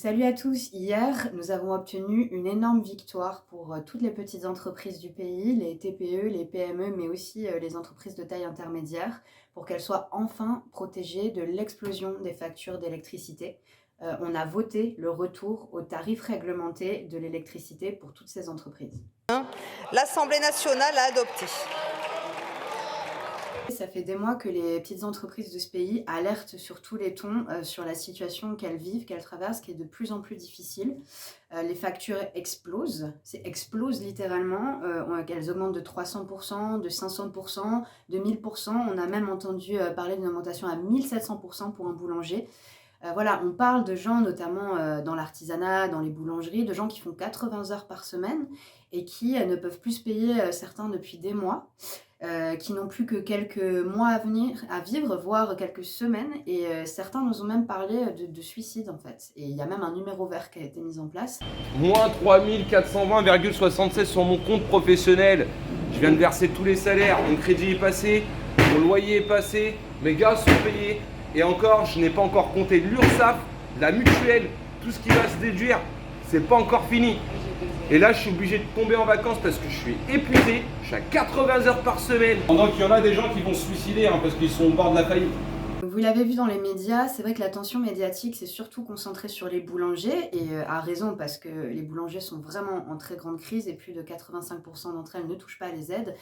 Salut à tous, hier nous avons obtenu une énorme victoire pour toutes les petites entreprises du pays, les TPE, les PME, mais aussi les entreprises de taille intermédiaire, pour qu'elles soient enfin protégées de l'explosion des factures d'électricité. On a voté le retour au tarif réglementé de l'électricité pour toutes ces entreprises. L'Assemblée nationale a adopté. Ça fait des mois que les petites entreprises de ce pays alertent sur tous les tons sur la situation qu'elles vivent, qu'elles traversent, qui est de plus en plus difficile. Les factures explosent, explosent littéralement, elles augmentent de 300%, de 500%, de 1000%. On a même entendu parler d'une augmentation à 1700% pour un boulanger. Voilà, on parle de gens notamment dans l'artisanat, dans les boulangeries, de gens qui font 80 heures par semaine et qui ne peuvent plus se payer, certains depuis des mois, qui n'ont plus que quelques mois à vivre, voire quelques semaines. Et certains nous ont même parlé de suicide en fait. Et il y a même un numéro vert qui a été mis en place. Moins 3420,76 sur mon compte professionnel. Je viens de verser tous les salaires, mon crédit est passé, mon loyer est passé, mes gaz sont payés. Et encore, je n'ai pas encore compté l'URSSAF, la mutuelle, tout ce qui va se déduire. C'est pas encore fini. Et là, je suis obligé de tomber en vacances parce que je suis épuisé. Je suis à 80 heures par semaine. Pendant qu'il y en a des gens qui vont se suicider parce qu'ils sont au bord de la faillite. Vous l'avez vu dans les médias, c'est vrai que l'attention médiatique s'est surtout concentrée sur les boulangers, et à raison, parce que les boulangers sont vraiment en très grande crise et plus de 85% d'entre elles ne touchent pas les aides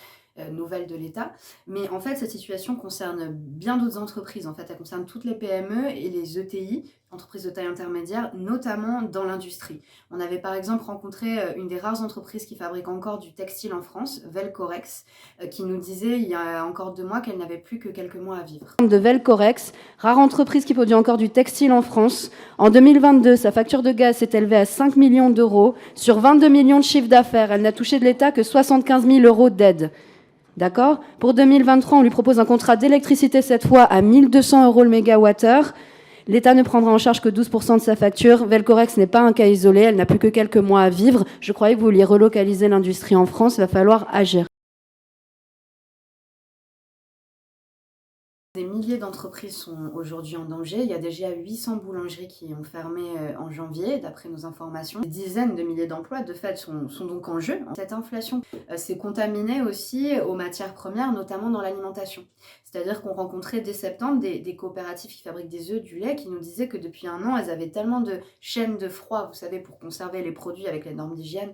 nouvelles de l'État. Mais en fait, cette situation concerne bien d'autres entreprises. En fait, elle concerne toutes les PME et les ETI, entreprises de taille intermédiaire, notamment dans l'industrie. On avait par exemple rencontré une des rares entreprises qui fabrique encore du textile en France, Velcorex, qui nous disait il y a encore 2 mois qu'elle n'avait plus que quelques mois à vivre. De Velcorex, rare entreprise qui produit encore du textile en France. En 2022, sa facture de gaz s'est élevée à 5 millions d'euros. Sur 22 millions de chiffre d'affaires, elle n'a touché de l'État que 75 000 euros d'aide. D'accord ? Pour 2023, on lui propose un contrat d'électricité cette fois à 1 200 euros le mégawattheure. L'État ne prendra en charge que 12% de sa facture. Velcorex n'est pas un cas isolé, elle n'a plus que quelques mois à vivre. Je croyais que vous vouliez relocaliser l'industrie en France, il va falloir agir. Des milliers d'entreprises sont aujourd'hui en danger. Il y a déjà 800 boulangeries qui ont fermé en janvier, d'après nos informations. Des dizaines de milliers d'emplois, de fait, sont donc en jeu. Cette inflation s'est contaminée aussi aux matières premières, notamment dans l'alimentation. C'est-à-dire qu'on rencontrait dès septembre des coopératives qui fabriquent des œufs, du lait, qui nous disaient que depuis un an, elles avaient tellement de chaînes de froid, vous savez, pour conserver les produits avec les normes d'hygiène,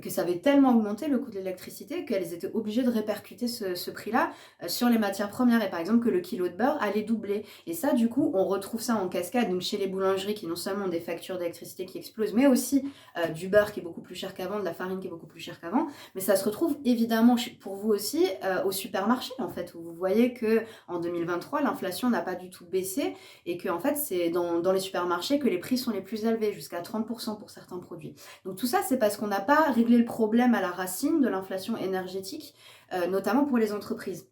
que ça avait tellement augmenté le coût de l'électricité qu'elles étaient obligées de répercuter ce prix-là sur les matières premières, et par exemple que le kilo de beurre allait doubler. Et ça, du coup, on retrouve ça en cascade, donc chez les boulangeries qui non seulement ont des factures d'électricité qui explosent, mais aussi du beurre qui est beaucoup plus cher qu'avant, de la farine qui est beaucoup plus chère qu'avant. Mais ça se retrouve évidemment pour vous aussi au supermarché, en fait, où vous voyez que en 2023, l'inflation n'a pas du tout baissé, et que en fait, c'est dans les supermarchés que les prix sont les plus élevés, jusqu'à 30% pour certains produits. Donc tout ça, c'est parce qu'on n'a pas réglé le problème à la racine de l'inflation énergétique, notamment pour les entreprises.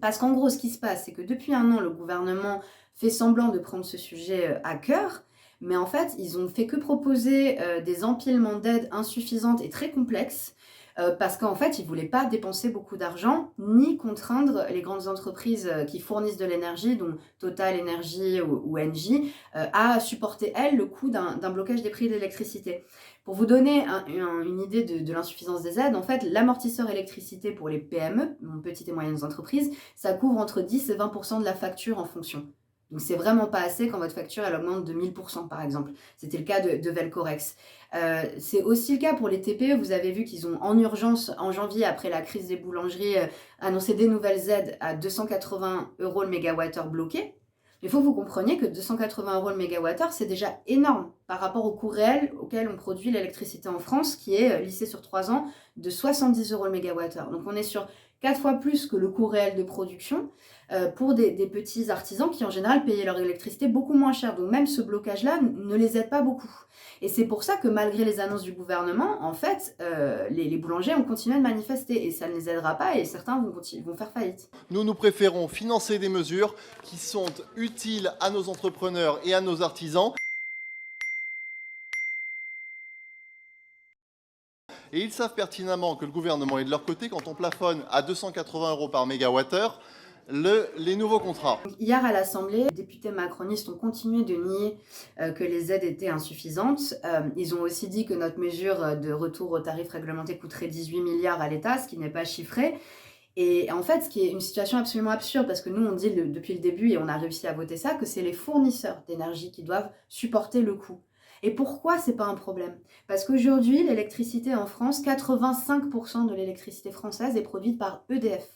Parce qu'en gros, ce qui se passe, c'est que depuis un an, le gouvernement fait semblant de prendre ce sujet à cœur, mais en fait, ils ont fait que proposer des empilements d'aides insuffisantes et très complexes, parce qu'en fait, ils ne voulaient pas dépenser beaucoup d'argent, ni contraindre les grandes entreprises qui fournissent de l'énergie, dont Total Energy ou Engie, à supporter, elles, le coût d'un blocage des prix de l'électricité. Pour vous donner une idée de l'insuffisance des aides, en fait, l'amortisseur électricité pour les PME, petites et moyennes entreprises, ça couvre entre 10 et 20% de la facture en fonction. Donc c'est vraiment pas assez quand votre facture elle augmente de 1000% par exemple. C'était le cas de Velcorex. C'est aussi le cas pour les TPE. Vous avez vu qu'ils ont en urgence en janvier, après la crise des boulangeries, annoncé des nouvelles aides à 280 euros le mégawattheure bloqué. Il faut que vous compreniez que 280 euros le mégawattheure, c'est déjà énorme par rapport au coût réel auquel on produit l'électricité en France, qui est lissé sur 3 ans de 70 euros le mégawattheure. Donc on est sur 4 fois plus que le coût réel de production pour des petits artisans qui en général payaient leur électricité beaucoup moins cher. Donc même ce blocage-là ne les aide pas beaucoup. Et c'est pour ça que malgré les annonces du gouvernement, en fait, les boulangers ont continué de manifester et ça ne les aidera pas et certains vont faire faillite. Nous préférons financer des mesures qui sont utiles à nos entrepreneurs et à nos artisans. Et ils savent pertinemment que le gouvernement est de leur côté quand on plafonne à 280 euros par mégawattheure. les nouveaux contrats. Hier à l'Assemblée, les députés macronistes ont continué de nier que les aides étaient insuffisantes. Ils ont aussi dit que notre mesure de retour aux tarifs réglementés coûterait 18 milliards à l'État, ce qui n'est pas chiffré. Et en fait, ce qui est une situation absolument absurde, parce que nous, on dit depuis le début, et on a réussi à voter ça, que c'est les fournisseurs d'énergie qui doivent supporter le coût. Et pourquoi c'est pas un problème? Parce qu'aujourd'hui, l'électricité en France, 85% de l'électricité française est produite par EDF.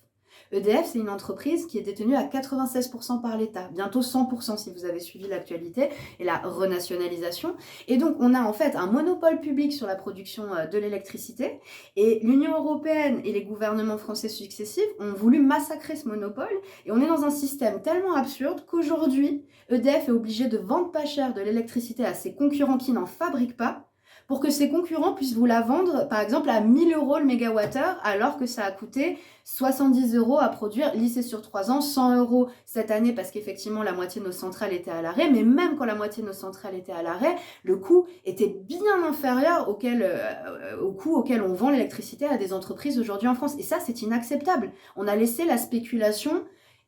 EDF, c'est une entreprise qui est détenue à 96% par l'État, bientôt 100% si vous avez suivi l'actualité et la renationalisation. Et donc, on a en fait un monopole public sur la production de l'électricité et l'Union européenne et les gouvernements français successifs ont voulu massacrer ce monopole et on est dans un système tellement absurde qu'aujourd'hui, EDF est obligé de vendre pas cher de l'électricité à ses concurrents qui n'en fabriquent pas pour que ses concurrents puissent vous la vendre, par exemple, à 1000 € le mégawattheure, alors que ça a coûté 70 € à produire, lissé sur 3 ans, 100 € cette année, parce qu'effectivement, la moitié de nos centrales étaient à l'arrêt, mais même quand la moitié de nos centrales étaient à l'arrêt, le coût était bien inférieur au coût auquel on vend l'électricité à des entreprises aujourd'hui en France. Et ça, c'est inacceptable. On a laissé la spéculation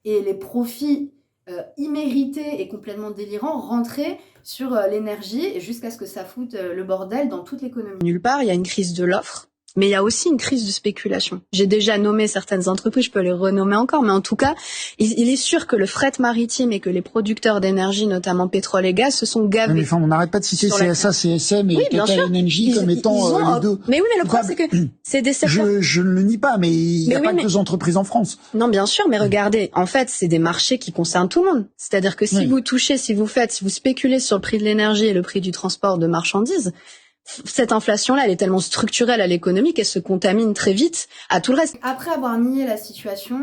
et les profits immérité et complètement délirant rentrer sur l'énergie jusqu'à ce que ça foute le bordel dans toute l'économie. Nulle part, il y a une crise de l'offre, mais il y a aussi une crise de spéculation. J'ai déjà nommé certaines entreprises, je peux les renommer encore, mais en tout cas, il est sûr que le fret maritime et que les producteurs d'énergie, notamment pétrole et gaz, se sont gavés. Mais enfin, on n'arrête pas de citer CSA, CSM et TotalEnergies comme étant les deux. Mais oui, mais le problème, c'est que c'est des secteurs... Je ne le nie pas, mais il n'y a pas que deux entreprises en France. Non, bien sûr, mais regardez, en fait, c'est des marchés qui concernent tout le monde. C'est-à-dire que si vous touchez, si vous spéculez sur le prix de l'énergie et le prix du transport de marchandises, cette inflation-là, elle est tellement structurelle à l'économie qu'elle se contamine très vite à tout le reste. Après avoir nié la situation,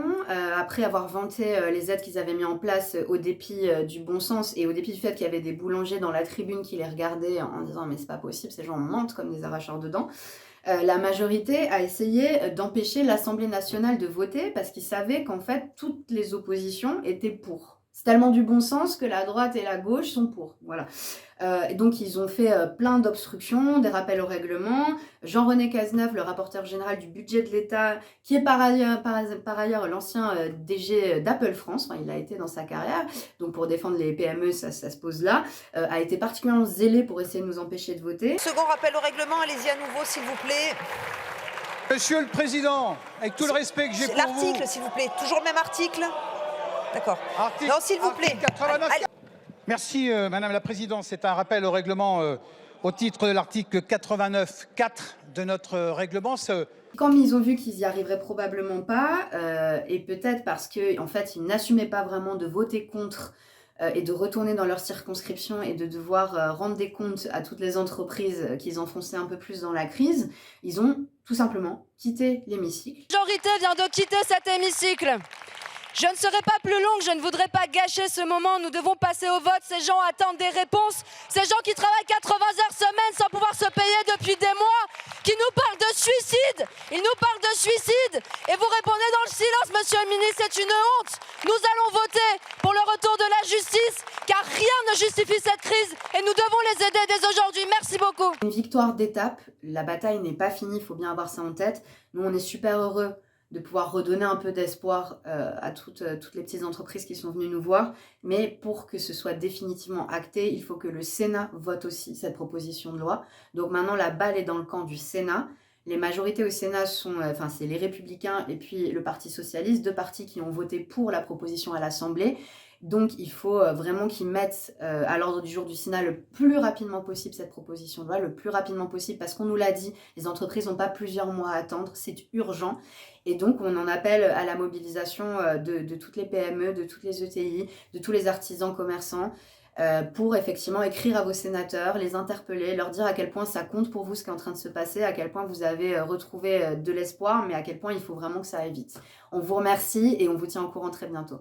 après avoir vanté les aides qu'ils avaient mis en place au dépit du bon sens et au dépit du fait qu'il y avait des boulangers dans la tribune qui les regardaient en disant « mais c'est pas possible, ces gens mentent comme des arracheurs de dents », la majorité a essayé d'empêcher l'Assemblée nationale de voter parce qu'ils savaient qu'en fait, toutes les oppositions étaient pour. C'est tellement du bon sens que la droite et la gauche sont pour. Voilà. Et donc, ils ont fait plein d'obstructions, des rappels au règlement. Jean-René Cazeneuve, le rapporteur général du budget de l'État, qui est par ailleurs l'ancien DG d'Apple France, enfin, il l'a été dans sa carrière, donc pour défendre les PME, ça se pose là, a été particulièrement zélé pour essayer de nous empêcher de voter. Second rappel au règlement, allez-y à nouveau, s'il vous plaît. Monsieur le Président, avec tout le respect que j'ai pour vous... L'article, s'il vous plaît. Toujours le même article? D'accord. Non, s'il vous plaît. 89. Merci, Madame la Présidente. C'est un rappel au règlement au titre de l'article 89.4 de notre règlement. Comme ils ont vu qu'ils y arriveraient probablement pas, et peut-être parce qu'en fait, ils n'assumaient pas vraiment de voter contre et de retourner dans leur circonscription et de devoir rendre des comptes à toutes les entreprises qu'ils enfonçaient un peu plus dans la crise, ils ont tout simplement quitté l'hémicycle. La majorité vient de quitter cet hémicycle. Je ne serai pas plus longue, je ne voudrais pas gâcher ce moment. Nous devons passer au vote. Ces gens attendent des réponses. Ces gens qui travaillent 80 heures semaine sans pouvoir se payer depuis des mois, qui nous parlent de suicide. Ils nous parlent de suicide. Et vous répondez dans le silence, monsieur le ministre, c'est une honte. Nous allons voter pour le retour de la justice, car rien ne justifie cette crise et nous devons les aider dès aujourd'hui. Merci beaucoup. Une victoire d'étape. La bataille n'est pas finie, il faut bien avoir ça en tête. Nous, on est super heureux de pouvoir redonner un peu d'espoir à toutes les petites entreprises qui sont venues nous voir. Mais pour que ce soit définitivement acté, il faut que le Sénat vote aussi cette proposition de loi. Donc maintenant, la balle est dans le camp du Sénat. Les majorités au Sénat sont, c'est les Républicains et puis le Parti Socialiste, deux partis qui ont voté pour la proposition à l'Assemblée. Donc il faut vraiment qu'ils mettent à l'ordre du jour du Sénat le plus rapidement possible cette proposition de loi, le plus rapidement possible, parce qu'on nous l'a dit, les entreprises n'ont pas plusieurs mois à attendre, c'est urgent. Et donc on en appelle à la mobilisation de toutes les PME, de toutes les ETI, de tous les artisans commerçants, pour effectivement écrire à vos sénateurs, les interpeller, leur dire à quel point ça compte pour vous ce qui est en train de se passer, à quel point vous avez retrouvé de l'espoir, mais à quel point il faut vraiment que ça aille vite. On vous remercie et on vous tient au courant très bientôt.